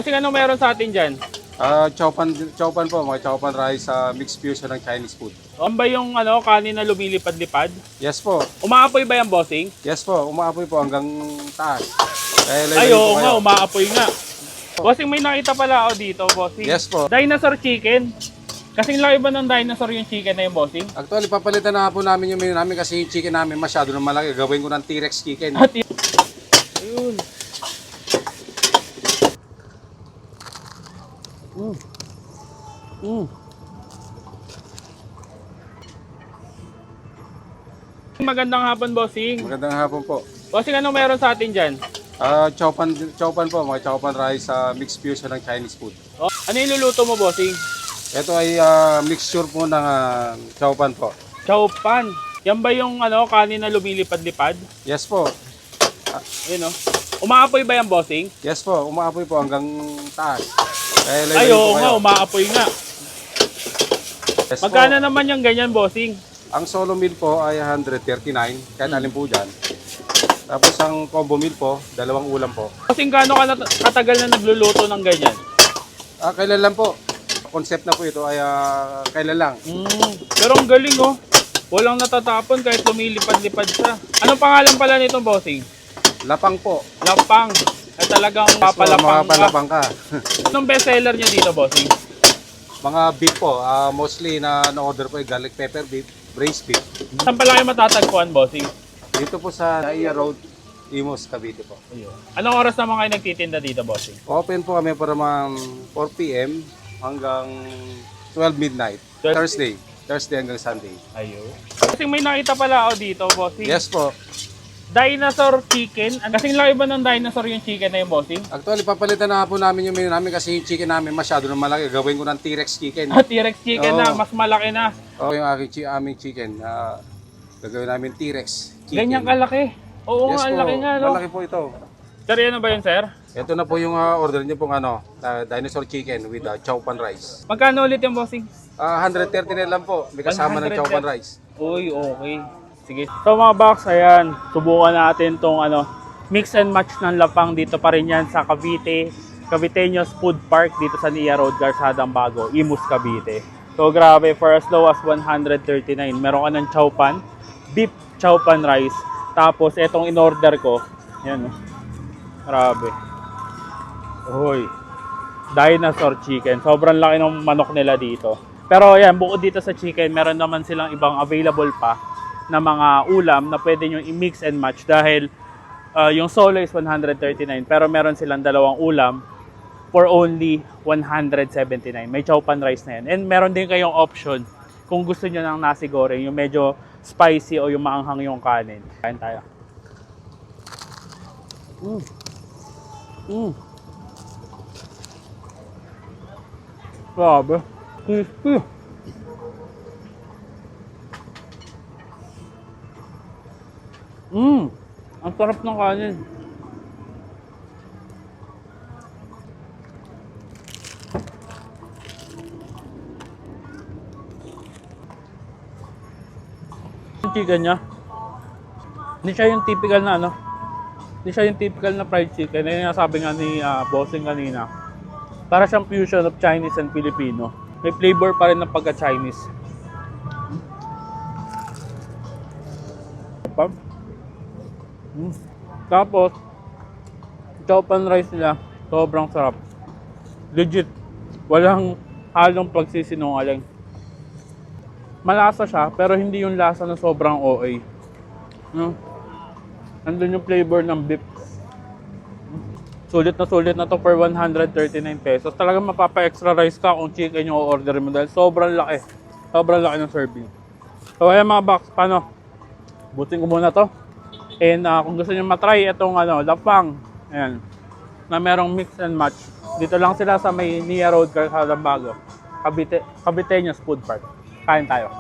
Kasi ano meron sa atin dyan? Chowpan po, mga chowpan rice, mixed fusion ng Chinese food. Ano ba yung kanin na lumilipad-lipad? Yes po, Umaapoy ba yan, bossing? yes po, umaapoy po hanggang taas. Kaya Ay, layunin po oo kayo. nga, umaapoy nga. Bossing, may nakita pala ako dito, bossing. Yes po. Dinosaur chicken. Kasing laki ba ng dinosaur yung chicken na yung bossing? Actually, papalitan na po namin yung menu namin kasi yung chicken namin masyado na malaki. Gawin ko ng T-Rex chicken. At ayun. Magandang hapon, bossing. Magandang hapon po. Bossing, ano meron sa atin dyan? Chowpan po, mga chowpan rice, mixed fusion ng Chinese food. Ano yung luluto mo, bossing? Ito ay mixture po ng chowpan po. Chow pan. Yan ba yung kanin na lumilipad-lipad? Yes po, Ayun, no? Umaapoy ba yan, bossing? yes po, umaapoy po hanggang taas. Kaya Ay, layunin po oo kayo. nga, umaapoy nga. Yes Magkano po. naman yung ganyan, bossing? Ang solo meal po ay 139, kahit alin po dyan. Tapos ang combo meal po, dalawang ulam po. Bossing, gaano ka katagal na nagluluto ng ganyan? Kailan lang po. Concept na po ito ay kailan lang. Pero ang galing, oh. Walang natatapon kahit lumilipad-lipad siya. Anong pangalan pala nitong, bossing? Lapang po. Lapang. Ay talagang papalapang ka. Mapapalapang ka. Anong bestseller niyo dito, bossing? Mga beef po, mostly na order po ay garlic pepper beef, braised beef. Saan pala kayo matatagpuan, bossing? Dito po sa Naiya Road, Imus, Cavite po. Anong oras naman kayo nagtitinda dito, bossing? Open po kami para 4 p.m. hanggang 12 midnight. 12 Thursday hanggang Sunday. Ayun. Kasi may nakita pala ako dito, bossing. Yes po. Dinosaur chicken. Kasing laki ba ng dinosaur yung chicken na yung bossing? Actually, papalitan na po namin yung menu namin kasi yung chicken namin masyado na malaki. Gawin ko ng T-Rex chicken. T-Rex chicken na, Oo. mas malaki na. Yung aming chicken, gagawin namin T-Rex chicken. Ganyan kalaki. Oo Yes nga, ang po, laki nga, no? malaki po ito. Sir, ano ba yun, sir? Ito na po yung order niyo pong dinosaur chicken with chowpan rice. Magkano ulit yung bossing? 130 na lang po, may kasama ng 130. chowpan rice. Uy, okay. Sige. So mga box, ayan, subukan natin tong mix and match ng lapang dito pa rin yan sa Cavite. Caviteños Food Park dito sa Nia Road, Garsadang Bago, Imus, Cavite. So grabe, for as low as 139. Meron ka ng chowpan, beef chowpan rice. Tapos etong in-order ko, yan oh. Grabe. Uy. Dinosaur chicken. Sobrang laki ng manok nila dito. Pero yan, bukod dito sa chicken, meron naman silang ibang available pa na mga ulam na pwede nyo i-mix and match dahil yung solo is 139 pero meron silang dalawang ulam for only 179. May chowpan rice na yan. And meron din kayong option kung gusto nyo ng nasi goreng, yung medyo spicy o yung maanghang yung kanin. Kain tayo. Grabe. Crispy. Ang sarap ng kanin. Yung chicken niya, hindi siya yung typical na hindi siya yung typical na fried chicken. Yung nasabi nga ni bossing kanina. Para siyang fusion of Chinese and Filipino. May flavor pa rin ng pagka-Chinese. Tapos, chowpan rice nila, sobrang sarap. Legit. Walang halong pagsisinungaling. Malasa siya, pero hindi yung lasa na sobrang OA. Nandun yung flavor ng beef. Sulit na to for 139 pesos. Talagang mapapa-extra rice ka kung chicken yung o-order mo dahil sobrang laki. Sobrang laki ng serving. So ayan mga box, paano? Butin ko muna to. And kung gusto nyo matry itong lapang, ayan, na merong mix and match. Dito lang sila sa may Nia Road, Garsadang Bago, Caviteños Food Park. Kain tayo.